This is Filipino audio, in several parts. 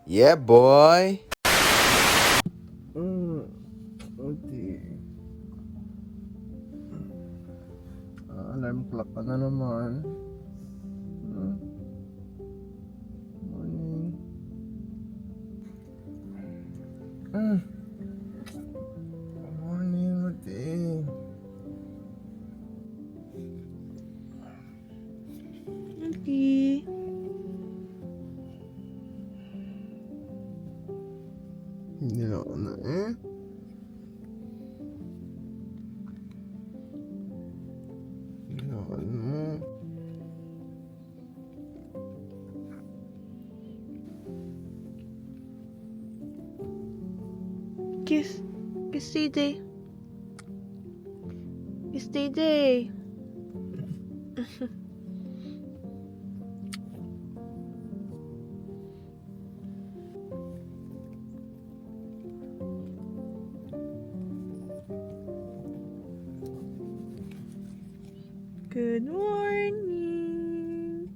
Yeah, boy. Okay. Alarm clock ka na naman. Morning. Morning, Mati. Okay. Hindi na ako na eh. Ginawan mo. Kiss. Kiss TJ. Kiss TJ. Good morning.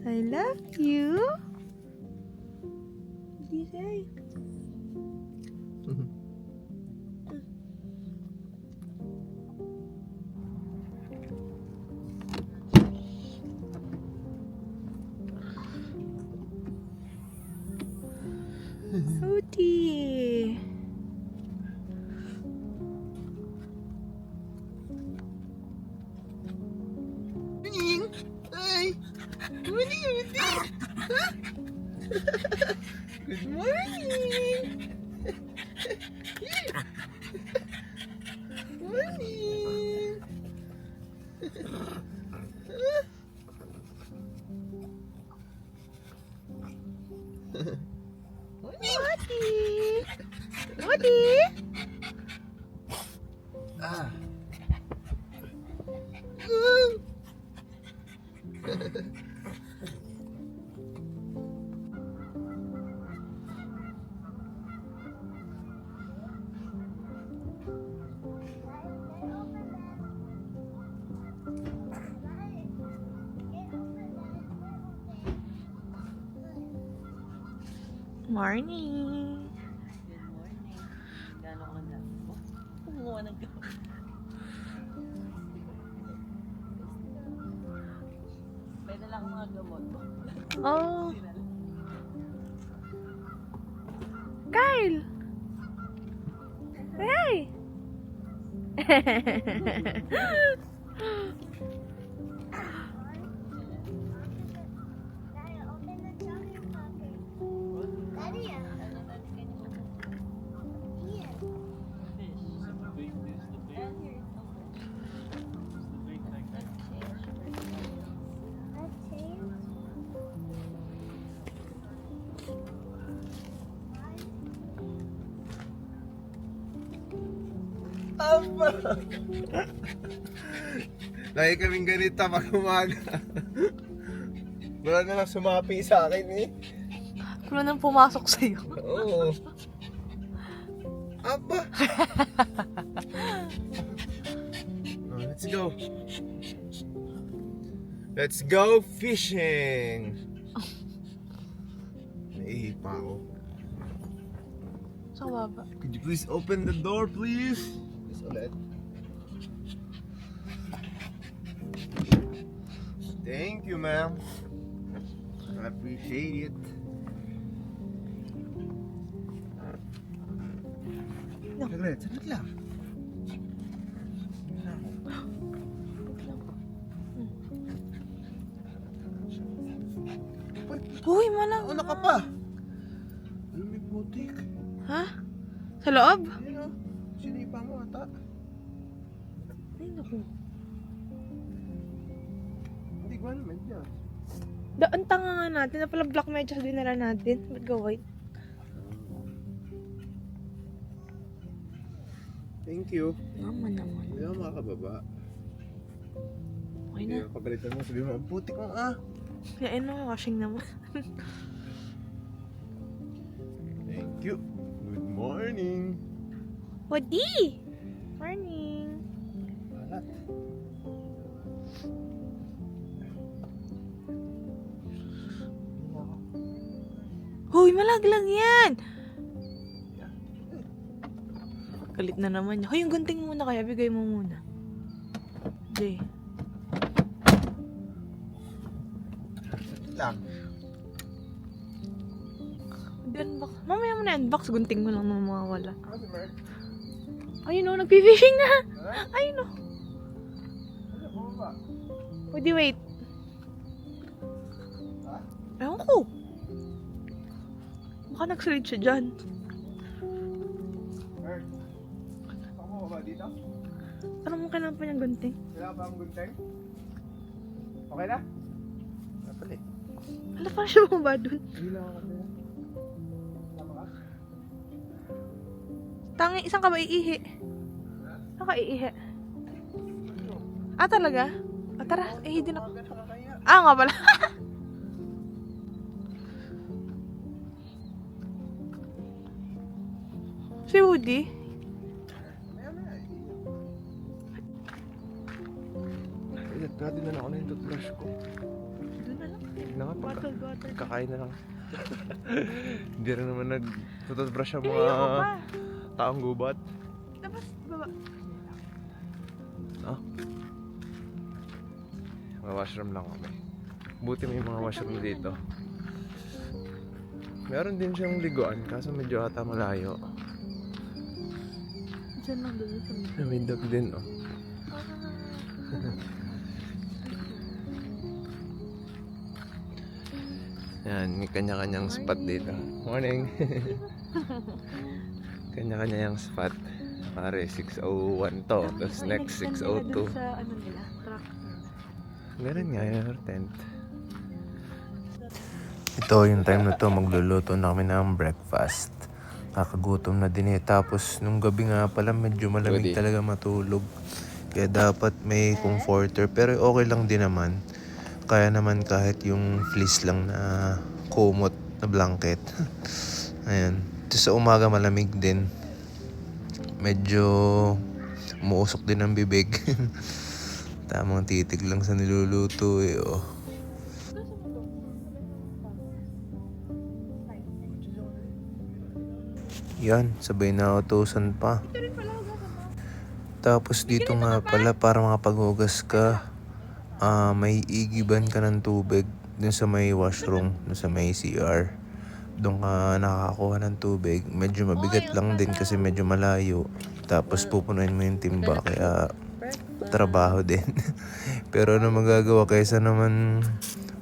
I love you. What do you say? Hootie. Morning! Ay! Morning, Mati! Good morning! Morning! Woody. Woody. Ah. Morning. Good morning. Gano'n ka na? Kumuha ng gamot. Pwede lang mga gamot. Oh. Kyle. Hey. Aba! Lagi kaming ganito pag umaga. Wala na lang sumapi sa akin eh. Wala nang pumasok sa'yo. Oo. Aba! Oh, let's go. Let's go fishing! Naiipa ako. Sa baba. Could you please open the door, please? Please ulit. Thank you, ma'am. I appreciate it. Saglit lang. Uy, malang. Una ka pa. Ano may putik? Ha? Sa loob? Ayun o. Sinipa mo ata. Ay, naku. Hindi ko alam yan. Ang tanga nga natin. Na pala black medyas din nila natin. Ba't ga white? Thank you. Naman naman. Hindi ako makakababa. Okay Hindi na. ako kapalitan mo. Sabi mo, ang putik mo Kaya ano, washing naman. Thank you. Good morning. Wadi! Morning. Balat. Hoy! Uy, malaglag yan! Galit na naman niya. Hoy, yung gunting muna kaya. Bigay mo muna. Jay. Lang. Hindi unbox. Mamaya mo na unbox. Gunting mo lang na mawawala. Ano si Mark? Ayun o, nagpifishing na. Ha? Ayun o. Ano po ba? Pwede wait. Ha? Ewan ko. Baka nag-slide siya dyan. Mark? Ako mo ba dito? Ano mo kailangan pa niyang gunting? Kailangan pa ang gunteng? Okay na? Napali. Hala pa siya bumaba dun. Hindi lang ako sa'yo. Tama ka? Tangi, isang ka ba iihi? Saan ka iihi? Ah, talaga? Ah, tara, ihi din ako. Nakakaya. Ah, nga pala. Si Woody? Maya na eh. Ay, natin na ako na yung toothbrush ko. Doon na lang. Tignan nga pagka. Bottle. Kakain na lang. Hindi rin naman nag-toothbrush ang Ihi mga ako pa. taong gubat. Tapos, baba. Mga washroom lang kami. Buti may mga washroom dito. Meron din siyang liguan, kaso medyo ata malayo. Diyan lang doon sa mga. May dog din, oh. Yan, may kanya-kanyang spot dito. Morning! Kanya-kanya yung spot. Pare, 6:01 to. Tapos next, 6:02. Sa ano nila, truck. Meron nga yung tent. Ito yung time na to, magluluto na kami ng breakfast. Kakagutom na din eh. Tapos nung gabi nga pala medyo malamig talaga matulog. Kaya dapat may comforter. Pero okay lang din naman. Kaya naman kahit yung fleece lang na kumot na blanket. Ayan. Tapos sa umaga malamig din. Medyo umuusok din ang bibig. Tamang titig lang sa niluluto eh, oh. Yan, sabay na utusan pa. Tapos dito nga pala, para makapaghugas ka, may igiban ka ng tubig dun sa may washroom, dun sa may CR. Doon ka nakakakuha ng tubig. Medyo mabigat lang din kasi medyo malayo. Tapos pupunuin mo yung timba, kaya trabaho din. Pero ano magagawa, kaysa naman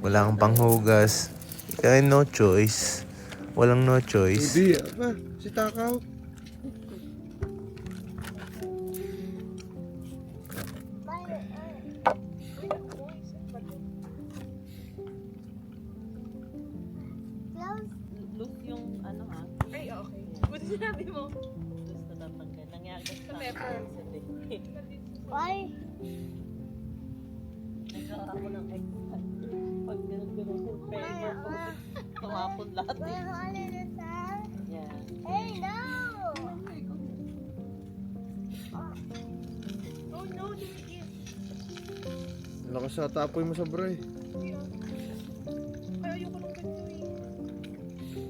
wala kang panghugas. Kaya no choice. Walang no choice. Hindi, apa, si Takaw. Loose yung ano ha. Ay, okay. Buti sinabi mo. Loose na tatanggal. Nangyari Sa pepper. Why? Nagkawa ako ng extra. Pag ganun-ganun yung pepper ko. Tumapon lahat We're eh. holding the sun. Yeah. Hey, no! Oh no, did it? Lakas sa tapoy mo sa bray. Kaya ayoko nung ganito eh.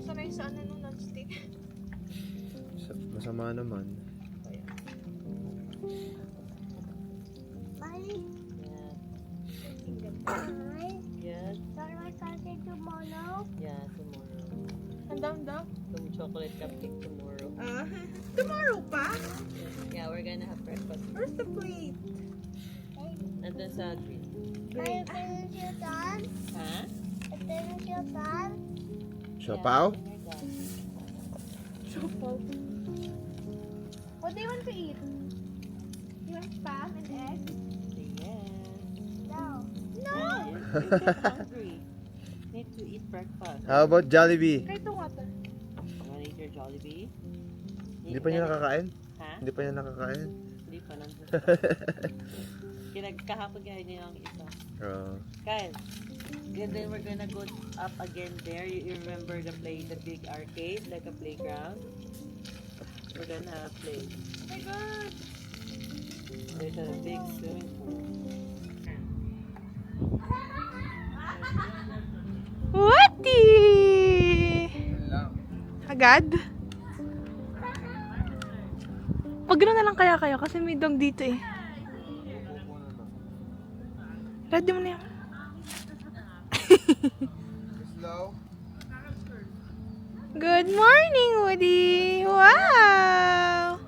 Sanay sa ano nung non-stick. Masama naman. Bye. Yeah. Bye. Yes. Start my country tomorrow. Yeah, tomorrow. Handang daw? Some chocolate cupcake tomorrow. Tomorrow pa? Yeah, we're gonna have breakfast. Where's the plate? Nandun sa green. I finish your done. Ha? I finish your done. Siopaw? Chopo. What do you want to eat? You want spam and eggs? Yes. No. Yes. You're hungry. Need to eat breakfast. How about Jollibee? Kahit ito nga to. Wanna eat your Jollibee? Hindi pa niya nakakain? Ha? Hindi pa niya nakakain? Hindi pa nandun. Kahapon kaya niya yung isa. Kyle, and then we're gonna go up again there. You remember the big arcade, like a playground? We're gonna play. Oh my God! There's a big swimming pool. Wati! Lang. Agad? Pag gano'n na lang kaya kayo kasi may dog dito eh. Ready mo na yan. Slow. Good morning, Woody! Wow!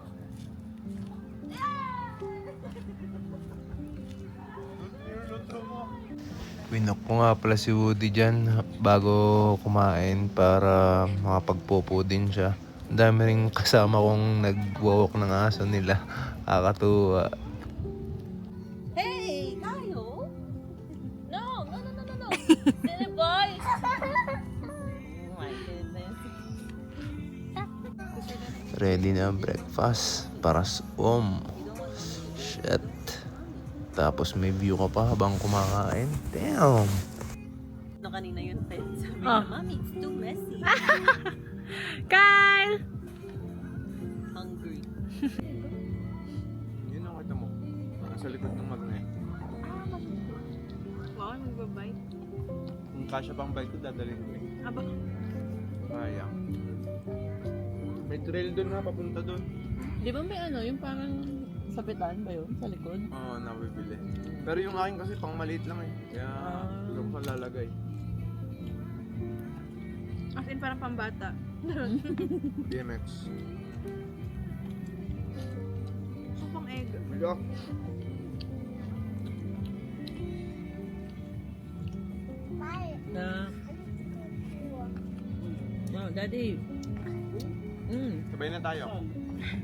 Winok ko nga pala si Woody dyan bago kumain para makapagpopo din siya. Ang dami rin kasama kong nag-walk ng aso nila. Kakatuwa. Hey, Kayo! No, no, no, no, no, no. Silly boy! Oh my goodness. Ready na ang breakfast para sa Shit. Tapos may view ka pa habang kumakain. Damn! No, kanina yun, Ted. Sabi Ah. niya, Mommy, it's too messy. Kyle! Hungry. Yun ang kita mo. Nasa likod ng magnet. Wow, magbabay. Kung kasya pang bike ko, dadalhin ko eh. Aba, Sayang. May trail doon nga, papunta doon. Di ba may ano, yung parang sapitan ba yun sa likod? Oo, nabibili. Pero yung akin kasi pang maliit lang eh. Kaya gusto ko sa lalagay. as in parang pambata. BMX. So, pang egg. Hello? Na, oh, Daddy. Sabay na tayo.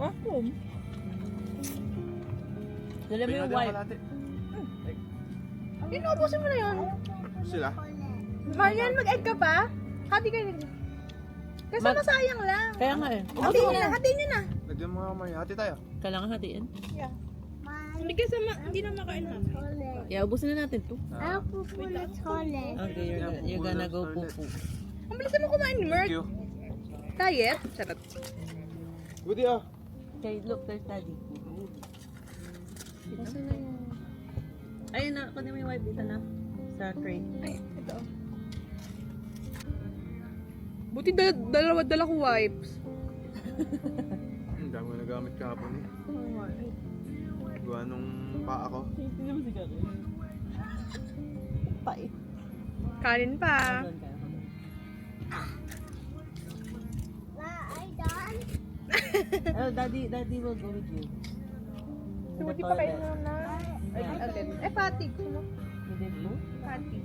Awesome. Dala mo Sabay na yung tayo wipe. kalahati. Inuubusin mo na yun. Sila? Marian, mag-egg ka pa? Hati kayo din. Kasi masayang lang. Kaya nga eh. Hatiin nyo na, hatiin nyo na. Lagyan mo nga may hati tayo. Kailangan hatiin. Hindi kasi hindi na makain na. Yeah, ubusin na natin to. I'll pull the toilet. Okay, you're gonna go poo-poo. Ang bilis mo kumain ni Merk. Thank you. Diet? Sarap. Woody ah. Okay, look, there's Daddy. Ayun na, kunin mo yung wipe dito na. Sa tray. Ay, ito. Buti dala ko wipes. Ang dami ko nagamit kahapon eh. Gawa nung paa ko. Hindi mo siguro. Pait. Kanin pa. I done? Oh, Daddy will go with you. Si Woody pa kayo na. Ay, agad. Eh, pati. Ano? You did go? Pati.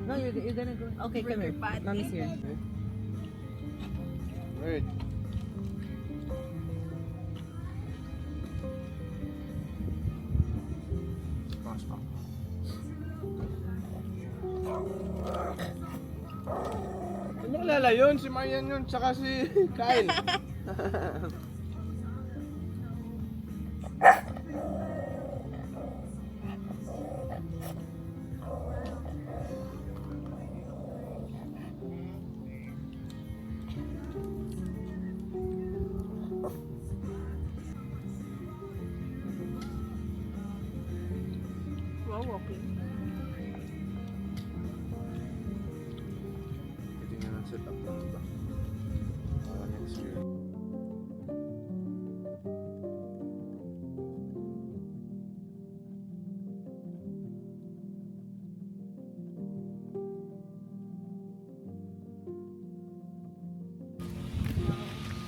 No, you're gonna go. Okay, come here. Mommy's here. Right. Pasok. Ano nalala yun? Si Marian yun, tsaka si Kyle. Wow, okay. Tingnan ang setup ng iba. Next year.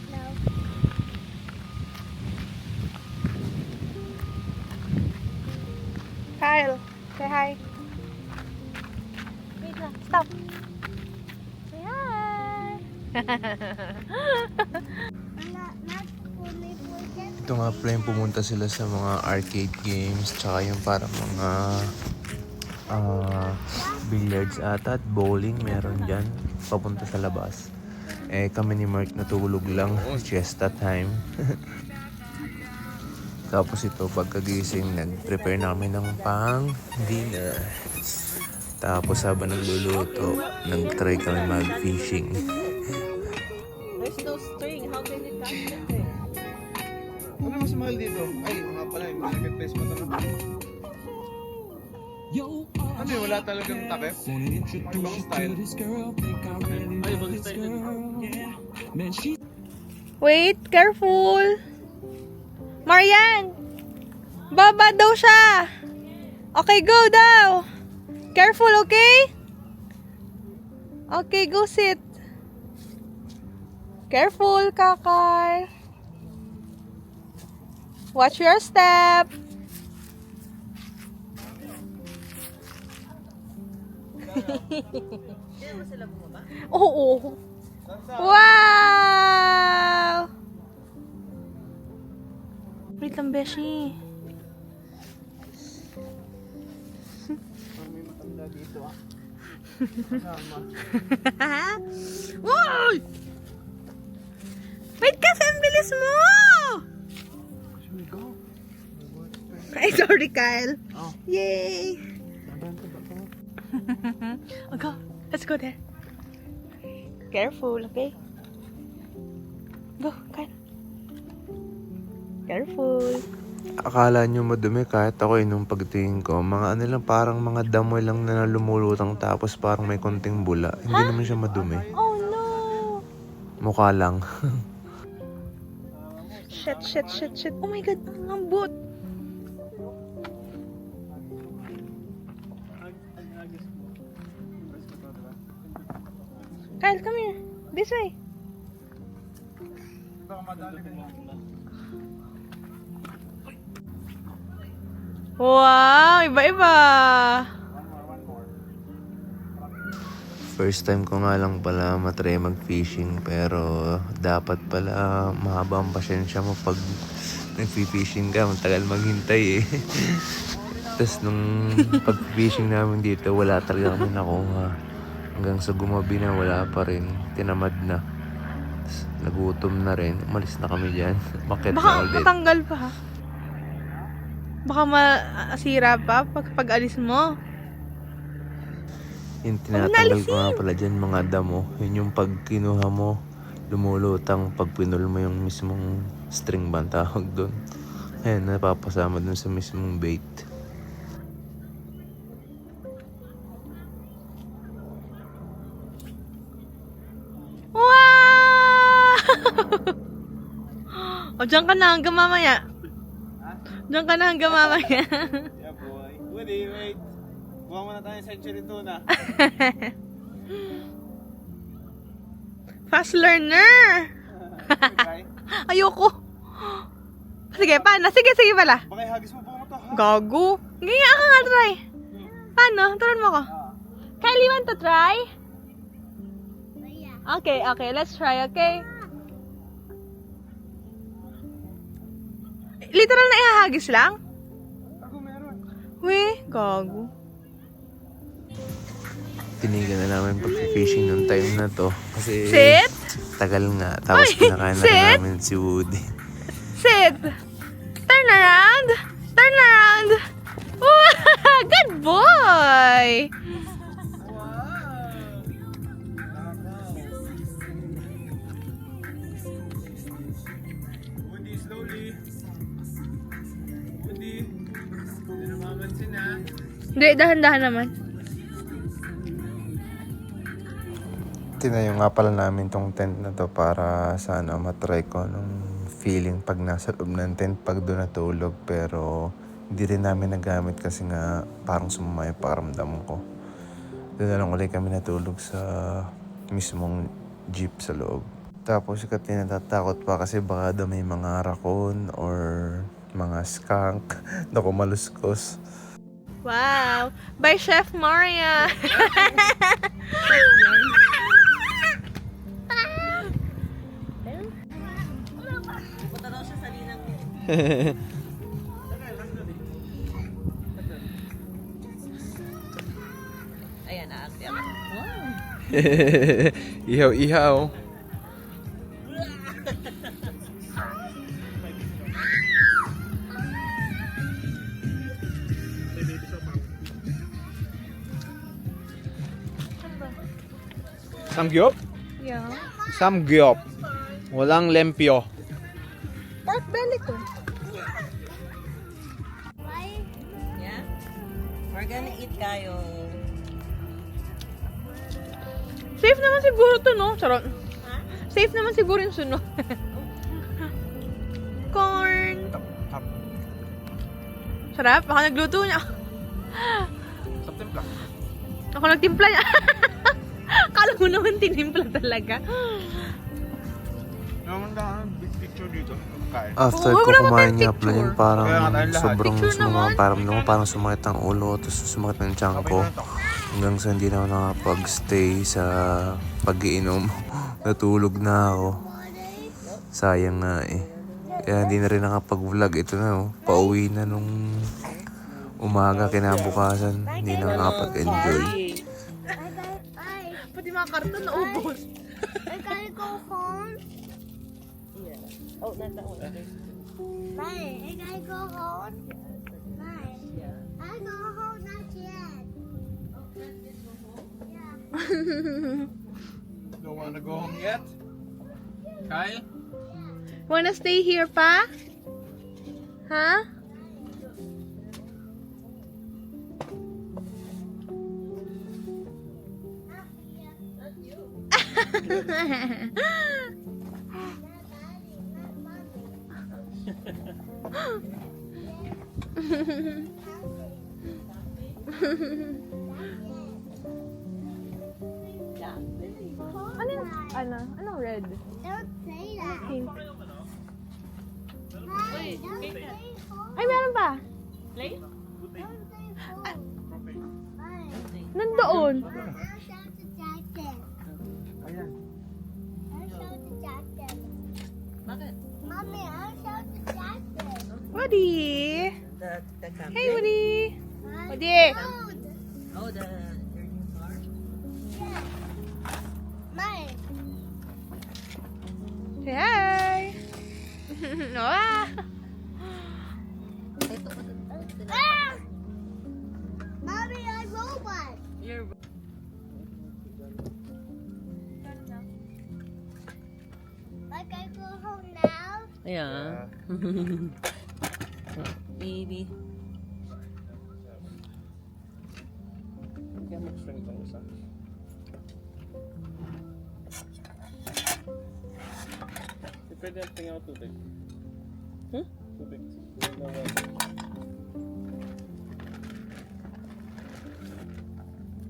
No. Kyle, say hi. Wait lang, stop. Say hi. Not fully forget. Ito nga pala yung pumunta sila sa mga arcade games tsaka yung parang mga billiards ata at bowling meron dyan papunta sa labas. Eh kami ni Mark natulog lang, siesta time. Tapos ito pagkagising nag-prepare na kami ng pang dinner. Tapos habang nagluluto, nag-try kami mag-fishing. There's no string. How can it catch it? Ano mas mahal dito? Ay, mga pala, yung market place pa ito na. Ano yun, wala talagang takip? Ibang style. Ay, ibang style. Wait, careful. Marian! Baba daw siya. Okay, go daw. Careful, okay? Okay, go sit. Careful, Kakay. Watch your step. Oo. Wow! Wait lang, Beshi. May matanda dito ah. Wow! Wait kasi, ang bilis mo! Should we go? Ay, sorry, Kyle. Oh. Yay! Nabanta ba ko? Oh, go. Let's go there. Careful, okay? Go, Kyle. Careful. Akala nyo madumi kahit ako nung pagtingin ko, mga ano lang, parang mga damo lang na lumulutang tapos parang may konting bula. Hindi naman siya madumi. Oh, no! Mukha lang. Shit, shit, shit, shit. Oh my God, ang lambot. Kyle, come here. This way. Baka madali ka niya. Wow, iba-iba. One more. First time ko nga lang pala matry mag-fishing pero dapat pala mahaba ang pasyensya mo pag nag-fishing ka. Matagal maghintay eh. Tapos nung pag-fishing namin dito, wala talaga kami nakuha. Hanggang sa gumabi na, wala pa rin. Tinamad na. Tapos nagutom na rin. Umalis na kami dyan. Bakit Baka na ulit? matanggal pa ha? Baka masira pa pag alis mo. Yung tinatanggal ko nga pala dyan, mga damo. Yun yung pag kinuha mo, lumulutang pag pinul mo yung mismong string band tawag doon. Ayan, napapasama dun sa mismong bait. Wow! O, dyan ka na hanggang mamaya. Dyan ka na hanggang mamaya. Yeah, boy. Woody, wait. Buha muna tayo century tuna. Fast learner! Okay? Ayoko. Sige, paano? Sige, sige pala. Baka ihagis mo pa mo to, ha? Gago. Ganyan ka nga, try. Paano? Turuan mo ko. Kylie, you want to try? Okay, okay. Let's try, okay? Literal na ihahagis lang? Ako meron. Weh, gago. Tinigan na namin pag-fishing nung time na to. Kasi Sit! tagal nga. Tapos Ay, pinakain na rin sit! namin si Woody. Sit! Turn around! Turn around! Wow! Good boy! Woody, slowly. Woody. Hindi na mamansin, ha? Hindi, dahan-dahan naman. Tinayo nga pala namin tong tent na to para sana matry ko nung feeling pag nasa loob ng tent pag doon natulog. Pero hindi rin namin nagamit kasi nga parang sumama yung pakiramdam ko. Doon na lang ulit kami natulog sa mismong jeep sa loob. Tapos natatakot pa kasi baka daw may mga raccoon or mga skunk na kumaluskos. Wow! By Chef Maria! Punta daw siya sa linang. Ayan, aakti ako. Wow. Ihaw, ihaw. Samgyup? Yeah. Samgyup. Walang lempyo. Pork belly ko. Yeah? We're gonna eat kayo. Safe naman siguro to, no? Charot. Safe naman siguro yung sunod. Popcorn. Tap, tap. Sarap. Ako nagluto niya. Tap, timpla. Ako nagtimpla niya. Kala mo naman tinimpla talaga. Naman na, big picture dito. Kain. After Oo, ko wala kumain naman niya pala yun, parang Kaya nga tayong lahat. sobrang Picture naman. parang sumakit ang ulo, tapos sumakit ng tiyan ko. Hanggang sa hindi na ako nakapag-stay sa pag-iinom. Natulog na ako. Sayang nga eh. Kaya hindi na rin nakapag-vlog. Ito na oh, pauwi na nung umaga kinabukasan. Hindi na nakapag-enjoy. Pati mga karton naubos. I gotta go home. Yeah. Oh, not that one. Bye. I gotta go home. Bye. I go home not yet. Don't wanna go home yet? Kyle? Wanna stay here pa? Huh? Anong red? Don't say that. Pink. Bye. Don't say home. Ay, meron pa. Play? Don't say home. Bye. Nandoon. I'll show the jacket. Ayan. I'll show the jacket. Bakit? Mommy, I'll show the jacket. Woody. The camp. Hey, Woody. Bye. Woody. Road. Oh, the your new car? Yeah. Mine. Say hi. Ah. Ah! Mommy, I robot. Your Like I go home now. yeah. Baby. Kaya mag-string itong isa. Pwede ang tingin ako tubig. Hmm? Tubig.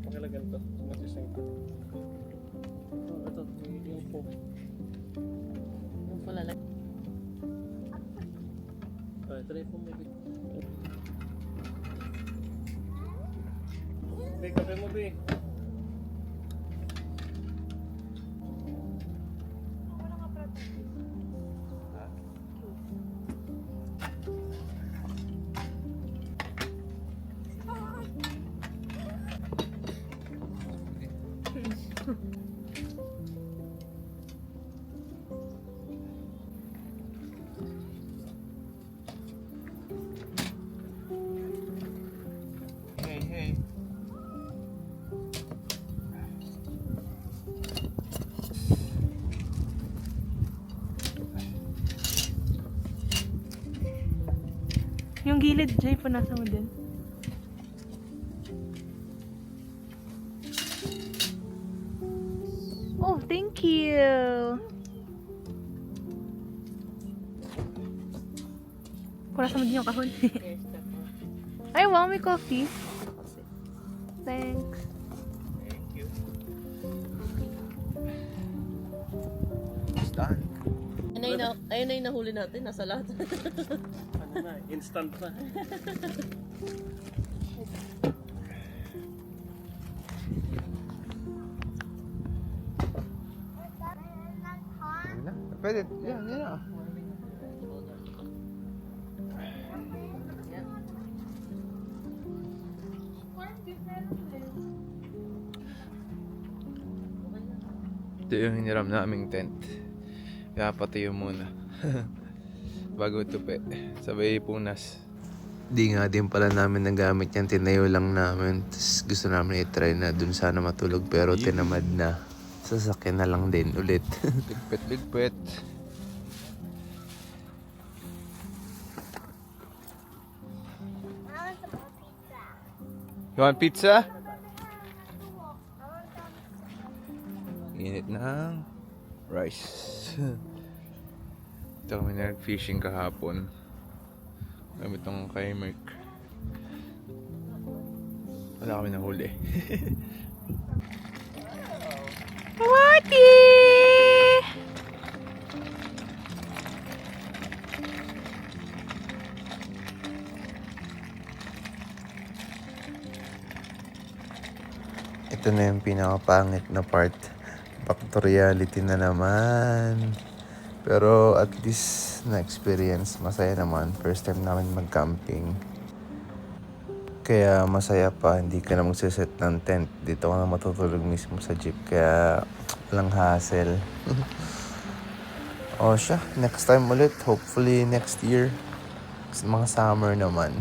Pakilagan to. Matising ko. Oh, ito. Yung po. Yung pala lang. Try po maybe. Be, kape mo, Be. Hey, hey. Yung gilid, Jay, punasa mo din. Oh, thank you. Punasa mo din yung kahon. Here's the phone. Ay, wow, may coffee. Thanks. Thank you. It's done. Ayun na yung nahuli natin. Nasa lahat. Ano na, instant na. Ayun na. Pwede. Yan, yan na. Ito yung hiniram naming tent. Kaya patayo muna. Bago tupi. Sabay punas. Di nga din pala namin nagamit yan, tinayo lang namin. Tapos gusto namin i-try na dun sana matulog pero tinamad na. Sasakyan na lang din ulit. Ligpit, ligpit. You want pizza? Init ng rice. Ito kami nag-fishing kahapon. Gamit ng kay Merc. Wala kami nahuli. Wati! Ito na yung pinakapangit na part. Back to reality na naman. Pero at least na-experience. Masaya naman. First time namin mag-camping. Kaya masaya pa. Hindi ka na magsiset ng tent. Dito ka na matutulog mismo sa jeep. Kaya walang hassle. O siya, next time ulit. Hopefully next year. Mga summer naman.